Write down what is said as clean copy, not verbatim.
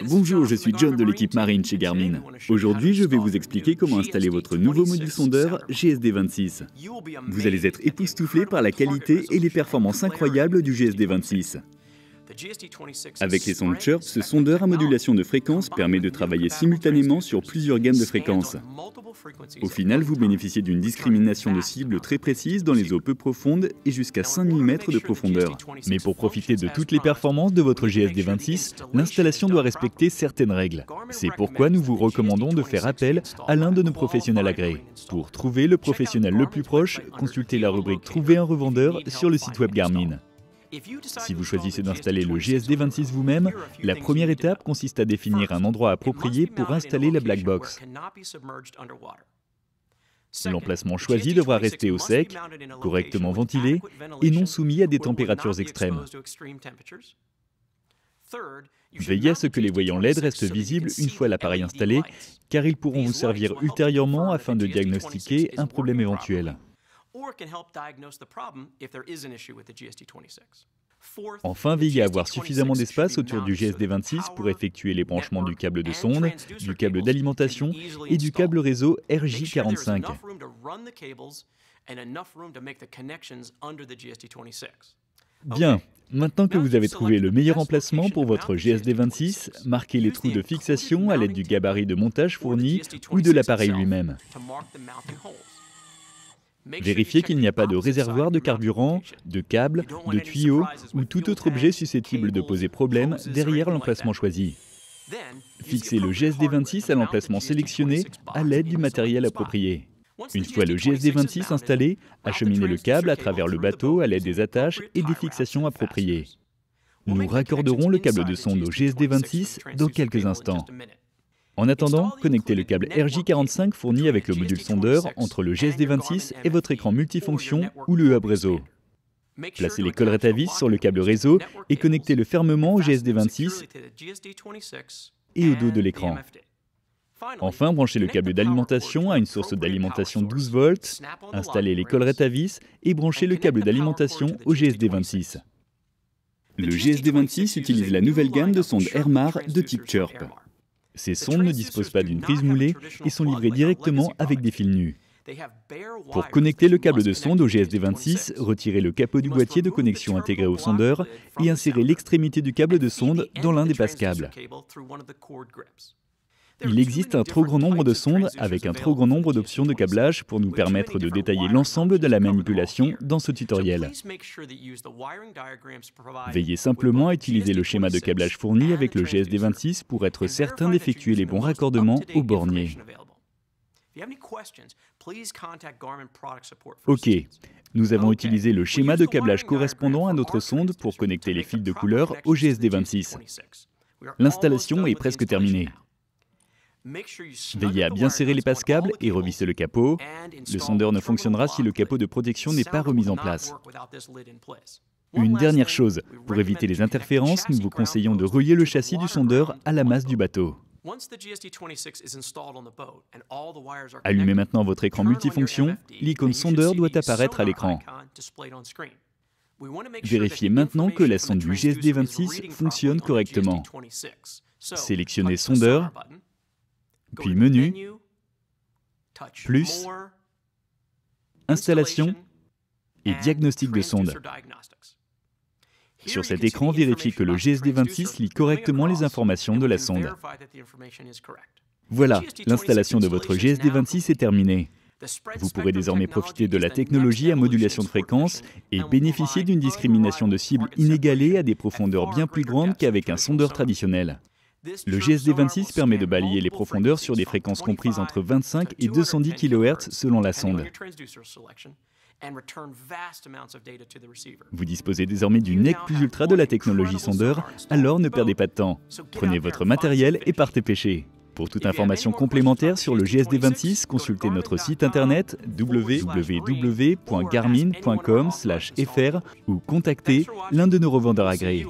Bonjour, je suis John de l'équipe marine chez Garmin. Aujourd'hui, je vais vous expliquer comment installer votre nouveau module sondeur GSD26. Vous allez être époustouflé par la qualité et les performances incroyables du GSD26. Avec les sondes Chirp, ce sondeur à modulation de fréquence permet de travailler simultanément sur plusieurs gammes de fréquences. Au final, vous bénéficiez d'une discrimination de cibles très précise dans les eaux peu profondes et jusqu'à 5000 mètres de profondeur. Mais pour profiter de toutes les performances de votre GSD26, l'installation doit respecter certaines règles. C'est pourquoi nous vous recommandons de faire appel à l'un de nos professionnels agréés. Pour trouver le professionnel le plus proche, consultez la rubrique « Trouver un revendeur » sur le site web Garmin. Si vous choisissez d'installer le GSD26 vous-même, la première étape consiste à définir un endroit approprié pour installer la black box. L'emplacement choisi devra rester au sec, correctement ventilé et non soumis à des températures extrêmes. Veillez à ce que les voyants LED restent visibles une fois l'appareil installé, car ils pourront vous servir ultérieurement afin de diagnostiquer un problème éventuel. Enfin, veillez à avoir suffisamment d'espace autour du GSD26 pour effectuer les branchements du câble de sonde, du câble d'alimentation et du câble réseau RJ45. Bien, maintenant que vous avez trouvé le meilleur emplacement pour votre GSD26, marquez les trous de fixation à l'aide du gabarit de montage fourni ou de l'appareil lui-même. Vérifiez qu'il n'y a pas de réservoir de carburant, de câbles, de tuyaux ou tout autre objet susceptible de poser problème derrière l'emplacement choisi. Fixez le GSD26 à l'emplacement sélectionné à l'aide du matériel approprié. Une fois le GSD26 installé, acheminez le câble à travers le bateau à l'aide des attaches et des fixations appropriées. Nous raccorderons le câble de sonde au GSD26 dans quelques instants. En attendant, connectez le câble RJ45 fourni avec le module sondeur entre le GSD26 et votre écran multifonction ou le hub réseau. Placez les collerettes à vis sur le câble réseau et connectez-le fermement au GSD26 et au dos de l'écran. Enfin, branchez le câble d'alimentation à une source d'alimentation 12 volts, installez les collerettes à vis et branchez le câble d'alimentation au GSD26. Le GSD26 utilise la nouvelle gamme de sondes Airmar de type Chirp. Ces sondes ne disposent pas d'une prise moulée et sont livrées directement avec des fils nus. Pour connecter le câble de sonde au GSD26, retirez le capot du boîtier de connexion intégré au sondeur et insérez l'extrémité du câble de sonde dans l'un des passe-câbles. Il existe un trop grand nombre de sondes avec un trop grand nombre d'options de câblage pour nous permettre de détailler l'ensemble de la manipulation dans ce tutoriel. Veillez simplement à utiliser le schéma de câblage fourni avec le GSD26 pour être certain d'effectuer les bons raccordements au bornier. OK, nous avons utilisé le schéma de câblage correspondant à notre sonde pour connecter les fils de couleur au GSD26. L'installation est presque terminée. Veillez à bien serrer les passe-câbles et revisser le capot. Le sondeur ne fonctionnera si le capot de protection n'est pas remis en place. Une dernière chose, pour éviter les interférences, nous vous conseillons de relier le châssis du sondeur à la masse du bateau. Allumez maintenant votre écran multifonction. L'icône sondeur doit apparaître à l'écran. Vérifiez maintenant que la sonde du GSD26 fonctionne correctement. Sélectionnez sondeur, puis menu, plus, installation et diagnostic de sonde. Sur cet écran, vérifiez que le GSD26 lit correctement les informations de la sonde. Voilà, l'installation de votre GSD26 est terminée. Vous pourrez désormais profiter de la technologie à modulation de fréquence et bénéficier d'une discrimination de cibles inégalée à des profondeurs bien plus grandes qu'avec un sondeur traditionnel. Le GSD26 permet de balayer les profondeurs sur des fréquences comprises entre 25 et 210 kHz selon la sonde. Vous disposez désormais du nec plus ultra de la technologie sondeur, alors ne perdez pas de temps. Prenez votre matériel et partez pêcher. Pour toute information complémentaire sur le GSD26, consultez notre site internet www.garmin.com/fr ou contactez l'un de nos revendeurs agréés.